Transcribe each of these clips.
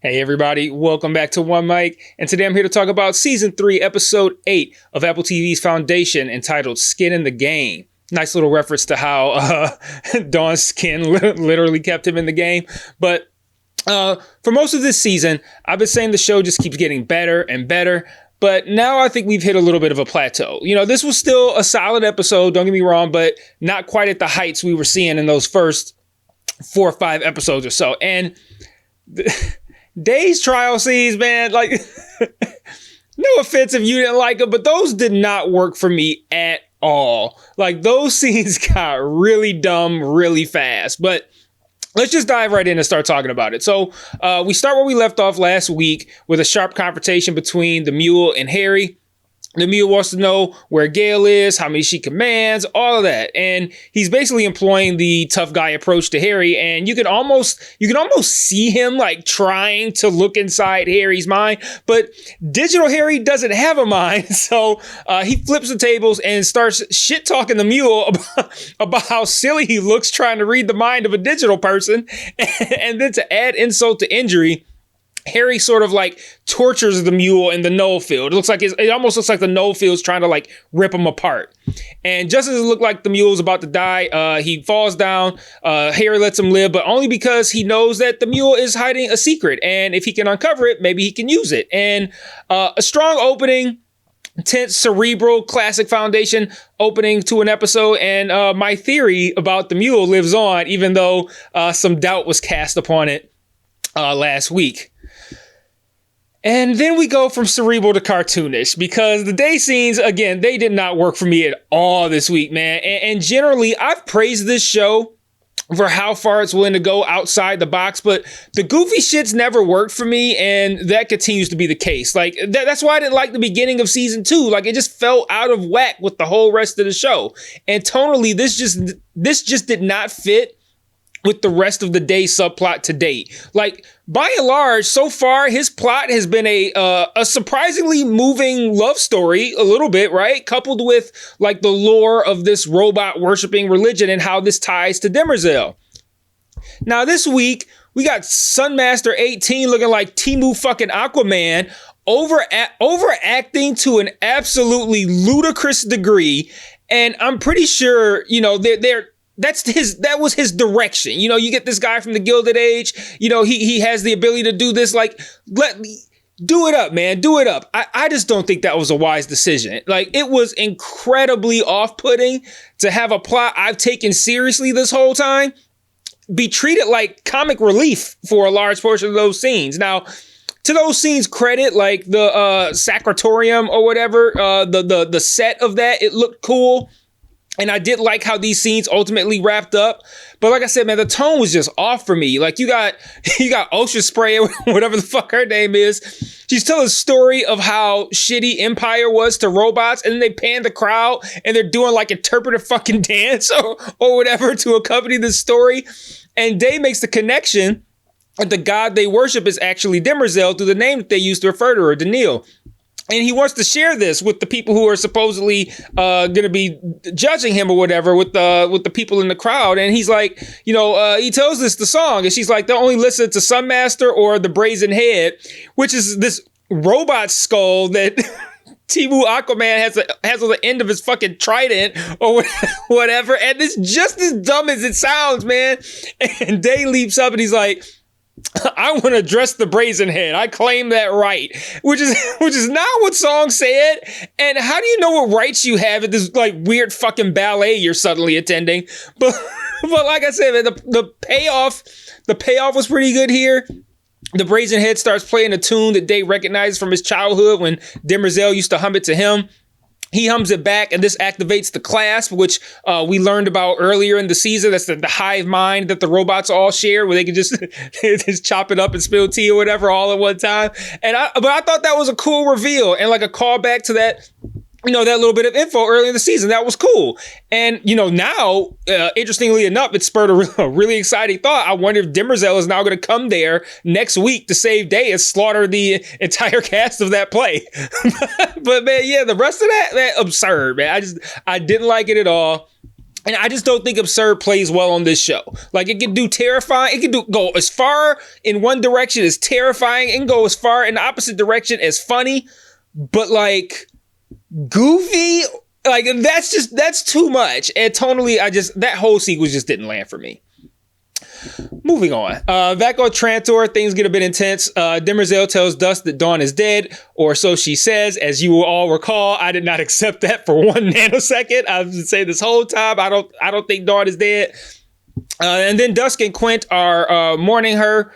Hey everybody, welcome back to One Mic, and today I'm here to talk about Season 3, Episode 8 of Apple TV's Foundation, entitled Skin in the Game. Nice little reference to how Dawn's skin literally kept him in the game. But for most of this season, I've been saying the show just keeps getting better and better, but now I think we've hit a little bit of a plateau. You know, this was still a solid episode, don't get me wrong, but not quite at the heights we were seeing in those first 4 or 5 episodes or so. And Day's trial scenes, man, like, no offense if you didn't like them, but those did not work for me at all. Like, those scenes got really dumb really fast. But let's just dive right in and start talking about it. So we start where we left off last week with a sharp confrontation between the Mule and Harry. The Mule wants to know where Gail is, how many she commands, all of that. And he's basically employing the tough guy approach to Harry. And you can almost see him like trying to look inside Harry's mind. But digital Harry doesn't have a mind. So he flips the tables and starts shit talking the Mule about how silly he looks trying to read the mind of a digital person. And then to add insult to injury, Harry sort of like tortures the Mule in the null field. It almost looks like the null field's trying to like rip him apart. And just as it looked like the Mule's about to die, he falls down. Harry lets him live, but only because he knows that the Mule is hiding a secret. And if he can uncover it, maybe he can use it. And a strong opening, tense, cerebral, classic Foundation opening to an episode. And my theory about the Mule lives on, even though some doubt was cast upon it last week. And then we go from cerebral to cartoonish because the day scenes, again, they did not work for me at all this week, man. And generally, I've praised this show for how far it's willing to go outside the box, but the goofy shit's never worked for me, and that continues to be the case. Like, that's why I didn't like the beginning of season 2. Like, it just fell out of whack with the whole rest of the show. And tonally, this just did not fit with the rest of the Day subplot to date. Like, by and large, so far, his plot has been a surprisingly moving love story, a little bit, right? Coupled with, like, the lore of this robot-worshipping religion and how this ties to Demerzel. Now, this week, we got Sunmaster 18 looking like Temu fucking Aquaman, overacting to an absolutely ludicrous degree, and I'm pretty sure, you know, that was his direction. You know, you get this guy from the Gilded Age, you know, he has the ability to do this, like, do it up, man, do it up. I just don't think that was a wise decision. Like, it was incredibly off-putting to have a plot I've taken seriously this whole time be treated like comic relief for a large portion of those scenes. Now, to those scenes credit, like the Sacratorium or whatever, the set of that, it looked cool. And I did like how these scenes ultimately wrapped up. But like I said, man, the tone was just off for me. Like, you got Ocean Spray, whatever the fuck her name is. She's telling a story of how shitty Empire was to robots. And then they pan the crowd and they're doing like interpretive fucking dance or whatever to accompany this story. And Day makes the connection that the god they worship is actually Demerzel through the name that they used to refer to her, Daniil. And he wants to share this with the people who are supposedly going to be judging him or whatever, with the people in the crowd. And he's like, you know, he tells this the song, and she's like, they'll only listen to Sunmaster or the Brazen Head, which is this robot skull that Temu Aquaman has on the end of his fucking trident or whatever. And it's just as dumb as it sounds, man. And Day leaps up and he's like, I want to address the Brazen Head. I claim that right, which is not what Song said. And how do you know what rights you have at this like weird fucking ballet you're suddenly attending? But like I said, man, the payoff was pretty good here. The Brazen Head starts playing a tune that Day recognizes from his childhood when Demerzel used to hum it to him. He hums it back, and this activates the clasp, which we learned about earlier in the season. That's the hive mind that the robots all share, where they can just chop it up and spill tea or whatever all at one time. But I thought that was a cool reveal and like a callback to that, you know, that little bit of info early in the season. That was cool. And, you know, now, interestingly enough, it spurred a really exciting thought. I wonder if Demerzel is now going to come there next week to save Day and slaughter the entire cast of that play. But man, yeah, the rest of that absurd, man. I didn't like it at all. And I just don't think absurd plays well on this show. Like, it can do terrifying. It can go as far in one direction as terrifying and go as far in the opposite direction as funny. But, like, goofy, like, that's too much. And tonally, that whole sequence just didn't land for me. Moving on. Back on Trantor, things get a bit intense. Demerzel tells Dusk that Dawn is dead, or so she says. As you will all recall, I did not accept that for 1 nanosecond. I've been saying this whole time, I don't think Dawn is dead. And then Dusk and Quint are mourning him,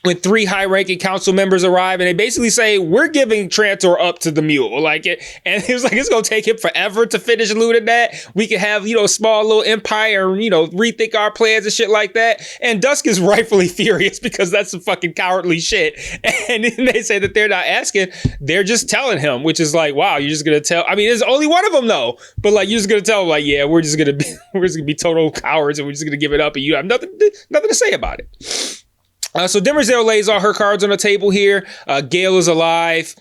when 3 high-ranking council members arrive, and they basically say, we're giving Trantor up to the Mule. Like, and he was like, it's going to take him forever to finish looting that. We can have, a small little empire, rethink our plans and shit like that. And Dusk is rightfully furious because that's some fucking cowardly shit. And then they say that they're not asking, they're just telling him, which is like, wow, you're just going to tell. I mean, there's only one of them though, but like, you're just going to tell him like, yeah, we're just going to be total cowards and we're just going to give it up and you have nothing to say about it. So Demerzel lays all her cards on the table here. Gail is alive.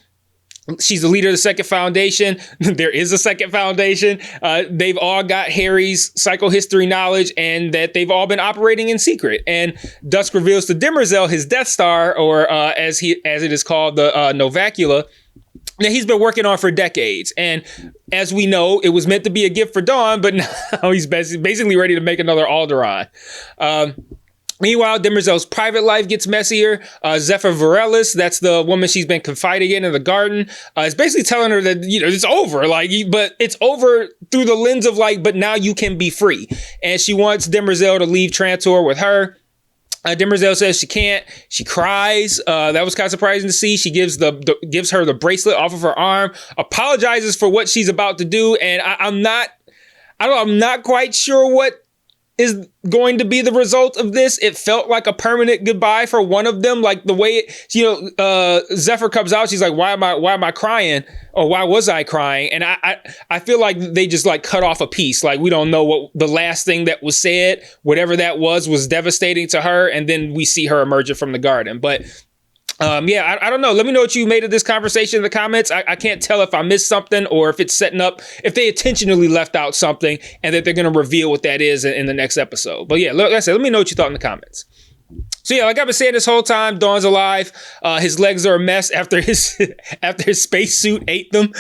She's the leader of the Second Foundation. There is a Second Foundation. They've all got Harry's psychohistory knowledge and that they've all been operating in secret. And Dusk reveals to Demerzel his Death Star, or as it is called, the Novacula, that he's been working on for decades. And as we know, it was meant to be a gift for Dawn, but now he's basically ready to make another Alderaan. Meanwhile, Demerzel's private life gets messier. Zephyr Varellis, that's the woman she's been confiding in the garden, is basically telling her that, it's over. But it's over through the lens of but now you can be free. And she wants Demerzel to leave Trantor with her. Demerzel says she can't. She cries. That was kind of surprising to see. She gives her the bracelet off of her arm, apologizes for what she's about to do. And I'm not quite sure what is going to be the result of this. It felt like a permanent goodbye for one of them. Like the way Zephyr comes out, she's like, why am I crying? Or why was I crying? And I feel like they just cut off a piece. Like, we don't know what the last thing that was said, whatever that was devastating to her. And then we see her emerging from the garden. But I don't know. Let me know what you made of this conversation in the comments. I can't tell if I missed something or if it's setting up, if they intentionally left out something and that they're going to reveal what that is in the next episode. But yeah, like I said, let me know what you thought in the comments. So yeah, like I've been saying this whole time, Dawn's alive. His legs are a mess after his spacesuit ate them.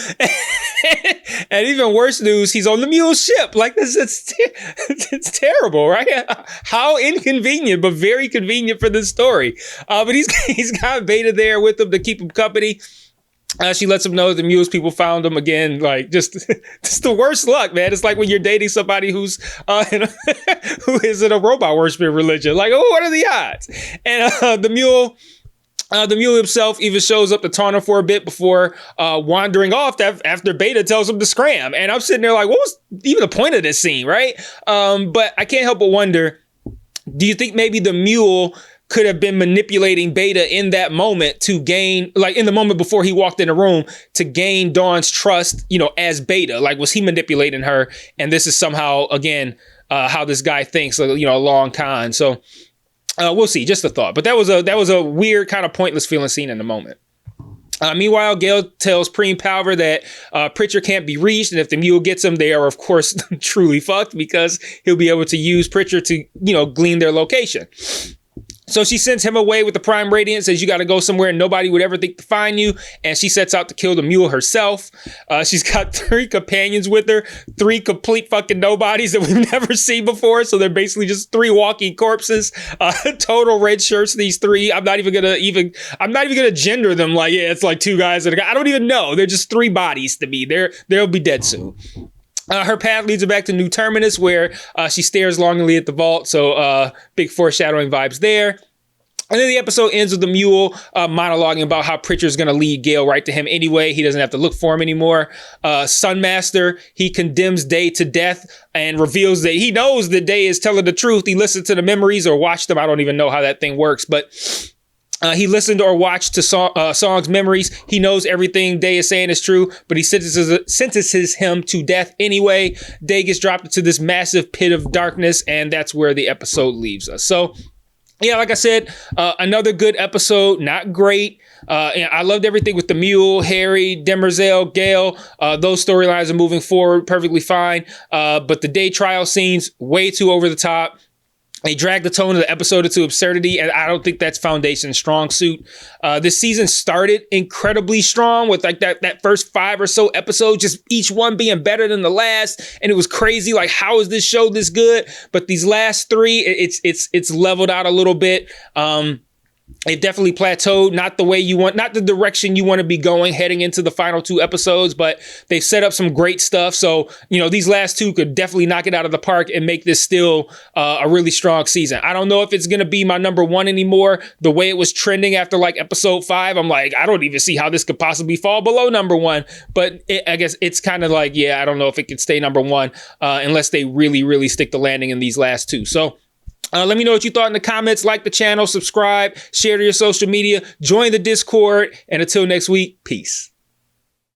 And even worse news, he's on the Mule ship. Like, it's terrible, right? How inconvenient, but very convenient for this story. But he's got Beta there with him to keep him company. She lets him know the Mule's people found him again. Like, just the worst luck, man. It's like when you're dating somebody who is in a robot worshiping religion. Like, what are the odds? And the Mule himself even shows up to taunt him for a bit before wandering off after Beta tells him to scram. And I'm sitting there like, what was even the point of this scene, right? But I can't help but wonder, do you think maybe the Mule could have been manipulating Beta in that moment to gain, like in the moment before he walked in the room, to gain Dawn's trust, as Beta? Like, was he manipulating her? And this is somehow, again, how this guy thinks, a long con. So we'll see. Just a thought. But that was a weird, kind of pointless feeling scene in the moment. Meanwhile, Gail tells Preem Palver that Pritchard can't be reached, and if the Mule gets him, they are, of course, truly fucked, because he'll be able to use Pritchard to, glean their location. So she sends him away with the Prime Radiant, says you got to go somewhere nobody would ever think to find you. And she sets out to kill the Mule herself. She's got 3 companions with her, 3 complete fucking nobodies that we've never seen before. So they're basically just 3 walking corpses, total red shirts. These 3, I'm not even gonna gender them. Like, yeah, it's like 2 guys and a guy. I don't even know. They're just 3 bodies to me. They'll be dead soon. Her path leads her back to New Terminus, where she stares longingly at the vault. So big foreshadowing vibes there. And then the episode ends with the Mule monologuing about how Pritchard's going to lead Gail right to him anyway. He doesn't have to look for him anymore. Sunmaster, he condemns Day to death and reveals that he knows that Day is telling the truth. He listened to the memories or watched them. I don't even know how that thing works, but he listened or watched to Song's memories. He knows everything Day is saying is true, but he sentences him to death anyway. Day gets dropped into this massive pit of darkness, and that's where the episode leaves us. So yeah, like I said, another good episode. Not great. And I loved everything with the Mule, Harry, Demerzel, Gail. Those storylines are moving forward perfectly fine. But the day trial scenes, way too over the top. They dragged the tone of the episode into absurdity, and I don't think that's Foundation's strong suit. This season started incredibly strong with like that first 5 or so episodes, just each one being better than the last, and it was crazy. Like, how is this show this good? But these last 3, it's leveled out a little bit. It definitely plateaued, not the way you want, not the direction you want to be going heading into the final 2 episodes, but they've set up some great stuff. So, these last 2 could definitely knock it out of the park and make this still a really strong season. I don't know if it's going to be my number 1 anymore. The way it was trending after like episode 5, I'm like, I don't even see how this could possibly fall below number 1. But I guess it's kind of like, yeah, I don't know if it could stay number 1 unless they really, really stick the landing in these last 2. So, let me know what you thought in the comments. Like the channel, subscribe, share to your social media, join the Discord, and until next week, peace.